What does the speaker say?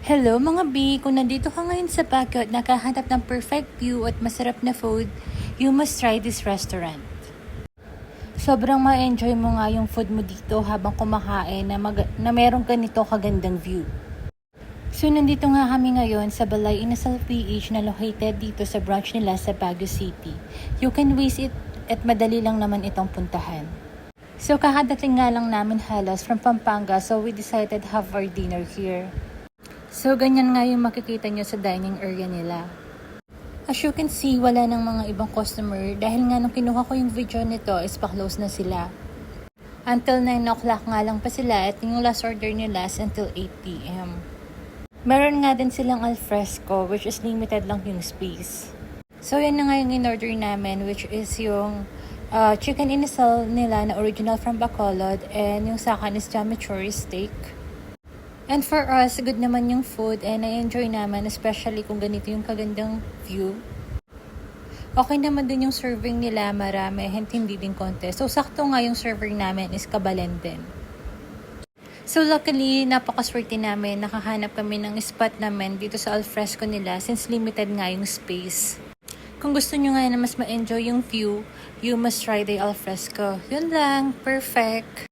Hello mga B! Kung nandito ka ngayon sa Baguio at nakahanap ng perfect view at masarap na food, you must try this restaurant. Sobrang ma-enjoy mo nga yung food mo dito habang kumakain na merong ganito kagandang view. So nandito nga kami ngayon sa Balay Inasal PH na located dito sa branch nila sa Baguio City. You can visit at madali lang naman itong puntahan. So kakadating nga lang namin halos from Pampanga, so we decided to have our dinner here. So, ganyan nga yung makikita nyo sa dining area nila. As you can see, wala ng mga ibang customer dahil nga nung kinuha ko yung video nito is pa-close na sila. Until 9 o'clock nga lang pa sila at yung last order nila is until 8 p.m. Meron nga din silang alfresco which is limited lang yung space. So, yan na nga yung in-order namin which is yung chicken inasal nila na original from Bacolod and yung sa akin is chimichurri steak. And for us, good naman yung food and I-enjoy naman, especially kung ganito yung kagandang view. Okay naman din yung serving nila, marami, hindi din konti. So, sakto nga yung serving namin is kabalen din. So, luckily, napakaswerte namin, nakahanap kami ng spot namin dito sa alfresco nila since limited nga yung space. Kung gusto nyo nga na mas ma-enjoy yung view, you must try the alfresco. Yun lang, perfect!